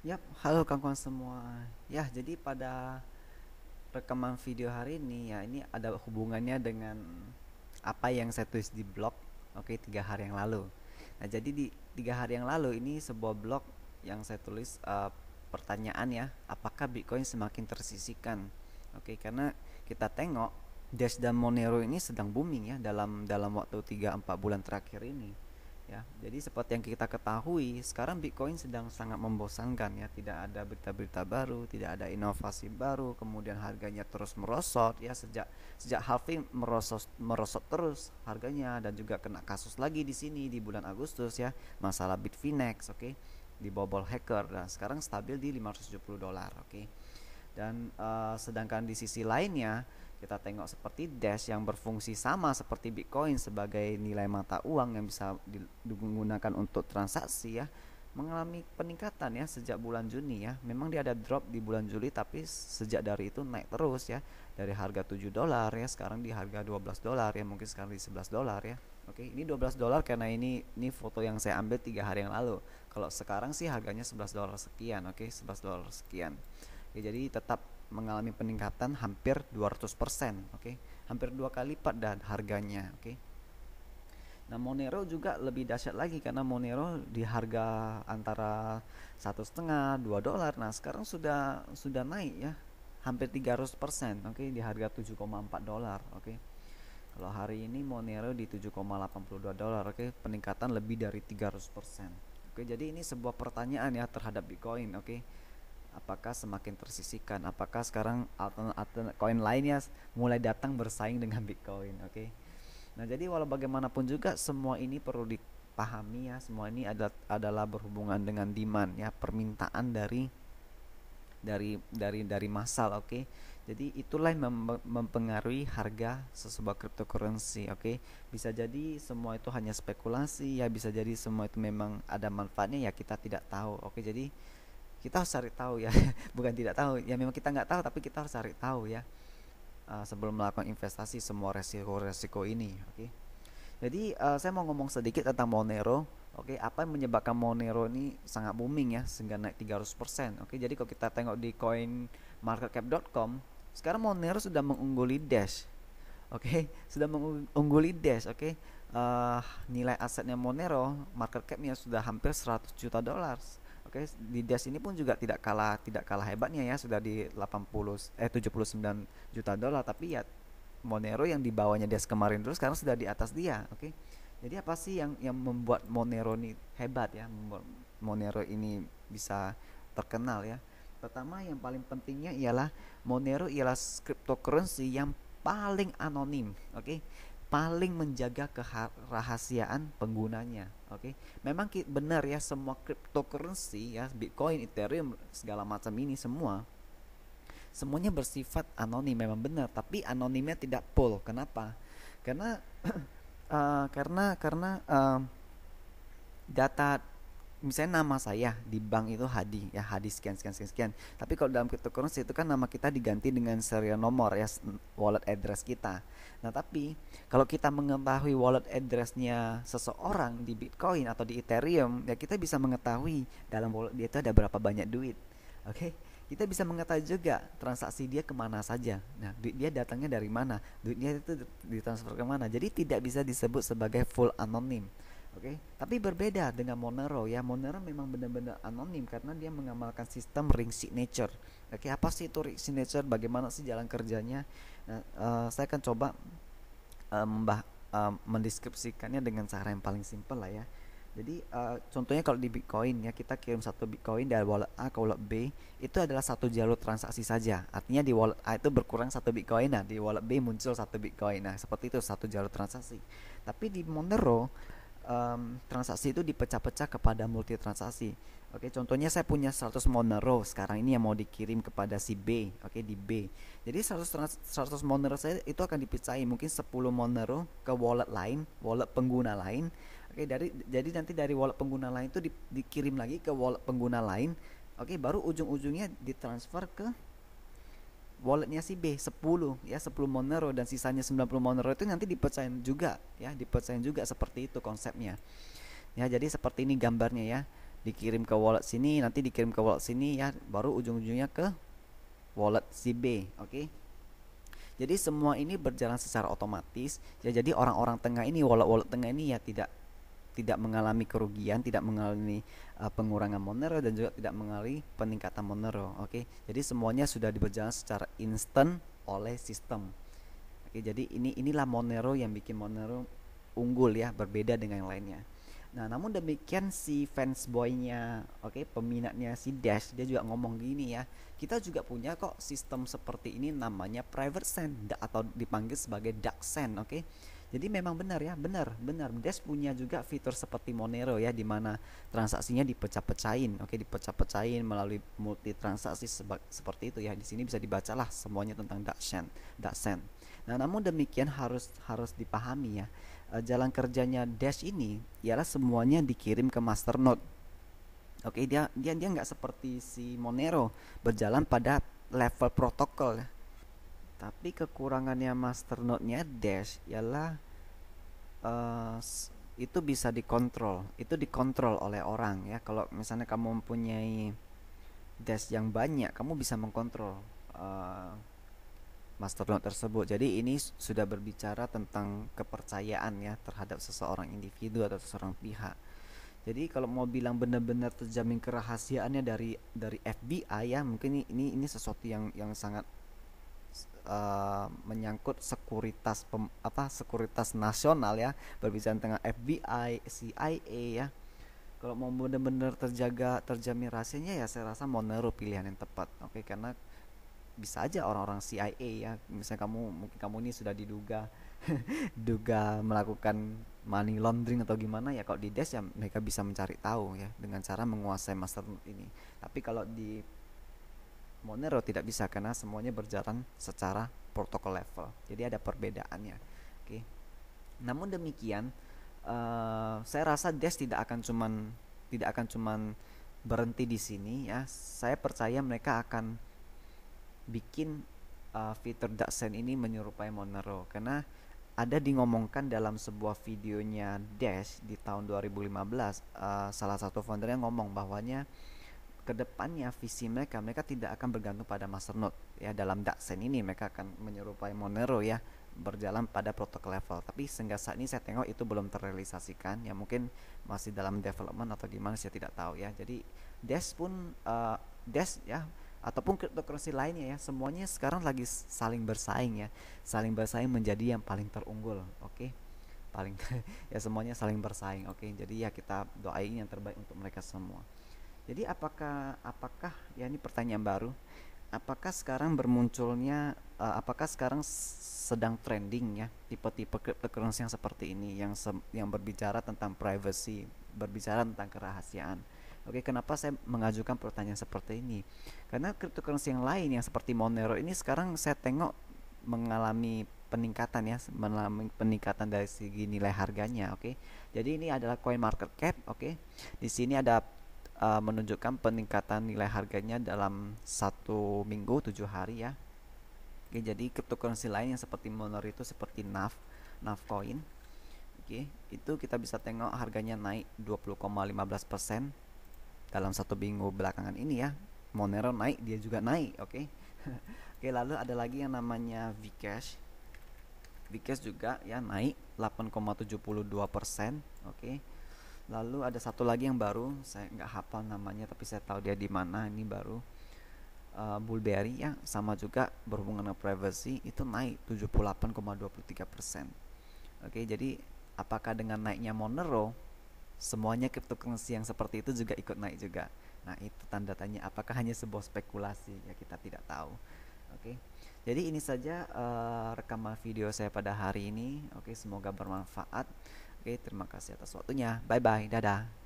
Yap, halo kawan-kawan semua. Ya, jadi pada rekaman video hari ini ya, ini ada hubungannya dengan apa yang saya tulis di blog, oke, 3 hari yang lalu. Nah, jadi di 3 hari yang lalu ini sebuah blog yang saya tulis pertanyaan ya, apakah Bitcoin semakin tersisihkan? Oke, karena kita tengok Dash dan Monero ini sedang booming ya dalam waktu 3-4 bulan terakhir ini. Ya, jadi seperti yang kita ketahui, sekarang Bitcoin sedang sangat membosankan ya, tidak ada berita-berita baru, tidak ada inovasi baru, kemudian harganya terus merosot ya sejak sejak halving merosot merosot terus harganya dan juga kena kasus lagi di sini di bulan Agustus ya, masalah Bitfinex, oke, dibobol hacker dan sekarang stabil di $570, oke. Dan sedangkan di sisi lainnya kita tengok seperti Dash yang berfungsi sama seperti Bitcoin sebagai nilai mata uang yang bisa digunakan untuk transaksi ya, mengalami peningkatan ya sejak bulan Juni ya. Memang dia ada drop di bulan Juli tapi sejak dari itu naik terus ya. Dari harga $7 ya sekarang di harga $12 ya, mungkin sekarang di $11 ya. Oke, ini $12 karena ini foto yang saya ambil 3 hari yang lalu. Kalau sekarang sih harganya $11 sekian, oke, $11 sekian. Ya, jadi tetap mengalami peningkatan hampir 200%, oke. Hampir 2 kali lipat dan harganya, oke. Nah, Monero juga lebih dahsyat lagi karena Monero di harga antara 1,5 $2. Nah, sekarang sudah naik ya. Hampir 300%, oke, di harga $7,4, oke. Kalau hari ini Monero di $7,82, oke, peningkatan lebih dari 300%. Oke, jadi ini sebuah pertanyaan ya terhadap Bitcoin, oke. Apakah semakin tersisihkan? Apakah sekarang altern koin lainnya mulai datang bersaing dengan Bitcoin? Oke. Nah, jadi walau bagaimanapun juga semua ini perlu dipahami ya. Semua ini adalah berhubungan dengan demand ya, permintaan dari massal, oke. Jadi itulah yang mempengaruhi harga sebuah cryptocurrency, oke. Bisa jadi semua itu hanya spekulasi ya, bisa jadi semua itu memang ada manfaatnya ya, kita tidak tahu, oke. Jadi kita harus cari tahu ya. Bukan tidak tahu ya, memang kita nggak tahu tapi kita harus cari tahu ya, sebelum melakukan investasi semua resiko-resiko ini, oke. Jadi saya mau ngomong sedikit tentang Monero, oke. Apa yang menyebabkan Monero ini sangat booming ya sehingga naik 300%, oke. Jadi kalau kita tengok di coinmarketcap.com, sekarang Monero sudah mengungguli Dash, oke. Sudah mengungguli Dash, oke. Nilai asetnya Monero market capnya sudah hampir $100 juta. Oke, di Dash ini pun juga tidak kalah hebatnya ya, sudah di 79 juta dolar, tapi ya Monero yang di bawahnya Dash kemarin terus sekarang sudah di atas dia, oke. Jadi apa sih yang membuat Monero ini hebat ya, membuat Monero ini bisa terkenal ya? Pertama yang paling pentingnya ialah Monero ialah cryptocurrency yang paling anonim, oke. Paling menjaga kerahasiaan penggunanya, oke. Memang benar ya, semua cryptocurrency ya, Bitcoin, Ethereum, segala macam ini semuanya bersifat anonim, memang benar, tapi anonimnya tidak full. Kenapa? Karena data, misalnya nama saya di bank itu Hadi ya, Hadi sekian sekian sekian sekian, tapi kalau dalam cryptocurrency itu kan nama kita diganti dengan serial nomor ya, wallet address kita. Nah, tapi kalau kita mengetahui wallet addressnya seseorang di Bitcoin atau di Ethereum ya, kita bisa mengetahui dalam wallet dia itu ada berapa banyak duit, oke. Kita bisa mengetahui juga transaksi dia kemana saja. Nah, duit dia datangnya dari mana, duit dia itu ditransfer kemana. Jadi tidak bisa disebut sebagai full anonim, oke. Tapi berbeda dengan Monero ya. Monero memang benar-benar anonim karena dia mengamalkan sistem ring signature. Oke, apa sih itu ring signature? Bagaimana sih jalan kerjanya? Nah, saya akan coba mendeskripsikannya dengan cara yang paling simpel lah ya. Jadi contohnya kalau di Bitcoin ya, kita kirim satu Bitcoin dari wallet A ke wallet B, itu adalah satu jalur transaksi saja. Artinya di wallet A itu berkurang satu Bitcoin, nah di wallet B muncul satu Bitcoin. Nah, seperti itu satu jalur transaksi. Tapi di Monero transaksi itu dipecah-pecah kepada multi transaksi. Oke, contohnya saya punya 100 Monero sekarang ini yang mau dikirim kepada si B, oke, di B. Jadi 100 Monero saya itu akan dipicahin, mungkin 10 Monero ke wallet lain, wallet pengguna lain. Oke, jadi nanti dari wallet pengguna lain itu dikirim lagi ke wallet pengguna lain. Oke, baru ujung-ujungnya ditransfer ke walletnya si B 10 ya, 10 Monero, dan sisanya 90 Monero itu nanti dipecahin juga ya, dipecahin juga, seperti itu konsepnya. Ya, jadi seperti ini gambarnya ya. dikirim ke wallet sini, nanti dikirim ke wallet sini ya, baru ujung-ujungnya ke wallet si B. Oke. Jadi semua ini berjalan secara otomatis ya. Jadi orang-orang tengah ini, wallet-wallet tengah ini ya tidak tidak mengalami kerugian, tidak mengalami pengurangan Monero dan juga tidak mengalami peningkatan Monero. Oke. Jadi semuanya sudah berjalan secara instan oleh sistem. Oke, jadi inilah Monero yang bikin Monero unggul ya, berbeda dengan yang lainnya. Nah, namun demikian si fansboynya, oke, peminatnya si Dash, dia juga ngomong gini ya. Kita juga punya kok sistem seperti ini, namanya private send atau dipanggil sebagai dark send, oke. Jadi memang benar ya, benar. Dash punya juga fitur seperti Monero ya, di mana transaksinya dipecah-pecahin, oke, dipecah-pecahin melalui multi transaksi seperti itu ya. Di sini bisa dibacalah semuanya tentang dark send. Nah, namun demikian harus harus dipahami ya, jalan kerjanya Dash ini ialah semuanya dikirim ke masternode. Oke, dia nggak seperti si Monero berjalan pada level protokol ya. Tapi kekurangannya masternode-nya Dash ialah uh, itu bisa dikontrol. Itu dikontrol oleh orang ya. Kalau misalnya kamu mempunyai Dash yang banyak, kamu bisa mengkontrol uh, masternode tersebut. Jadi ini sudah berbicara tentang kepercayaan ya terhadap seseorang individu atau seseorang pihak. Jadi kalau mau bilang benar-benar terjamin kerahasiaannya dari FBI ya, mungkin ini sesuatu yang sangat menyangkut sekuritas nasional ya, berbicara tentang FBI, CIA ya. Kalau mau benar-benar terjamin rahasianya ya, saya rasa Monero pilihan yang tepat. Oke, karena bisa aja orang-orang CIA ya, misalnya mungkin kamu ini sudah diduga duga melakukan money laundering atau gimana ya, kalau di Dash ya mereka bisa mencari tahu ya dengan cara menguasai masternode ini. Tapi kalau di Monero tidak bisa karena semuanya berjalan secara protokol level. Jadi ada perbedaannya. Oke. Namun demikian, saya rasa Dash tidak akan cuman berhenti di sini ya. Saya percaya mereka akan bikin fitur DarkSend ini menyerupai Monero, karena ada ngomongkan dalam sebuah videonya Dash di tahun 2015, salah satu foundernya ngomong bahwanya kedepannya visi mereka tidak akan bergantung pada masternode ya. Dalam DarkSend ini mereka akan menyerupai Monero ya, berjalan pada protokol level. Tapi sehingga saat ini saya tengok itu belum terrealisasikan ya, mungkin masih dalam development atau gimana saya tidak tahu ya. Jadi Dash pun Dash ya ataupun cryptocurrency lainnya ya, semuanya sekarang lagi saling bersaing ya, saling bersaing menjadi yang paling terunggul. Oke, paling ya semuanya saling bersaing. Oke, jadi ya kita doain yang terbaik untuk mereka semua. Jadi apakah ya, ini pertanyaan baru, apakah sekarang bermunculnya apakah sekarang sedang trending ya tipe-tipe cryptocurrency yang seperti ini, yang berbicara tentang privacy, berbicara tentang kerahasiaan. Oke, kenapa saya mengajukan pertanyaan seperti ini? Karena cryptocurrency yang lain yang seperti Monero ini sekarang saya tengok mengalami peningkatan ya, mengalami peningkatan dari segi nilai harganya. Oke, jadi ini adalah coin market cap. Oke, di sini ada menunjukkan peningkatan nilai harganya dalam 1 minggu 7 hari ya. Oke, jadi cryptocurrency lain yang seperti Monero itu seperti NAV coin. Oke, itu kita bisa tengok harganya naik 20,15% dalam 1 minggu belakangan ini ya. Monero naik, dia juga naik. Oke. Oke, lalu ada lagi yang namanya Vcash. Vcash juga ya naik 8,72%. Oke. Lalu ada satu lagi yang baru, saya nggak hafal namanya tapi saya tahu dia di mana. Ini baru Bullberry ya, sama juga berhubungan dengan privacy, itu naik 78,23%. Oke, jadi apakah dengan naiknya Monero semuanya cryptocurrency yang seperti itu juga ikut naik juga? Nah, itu tanda tanya, apakah hanya sebuah spekulasi ya, kita tidak tahu. Oke. Jadi ini saja rekaman video saya pada hari ini. Oke, semoga bermanfaat. Oke, terima kasih atas waktunya. Bye bye. Dadah.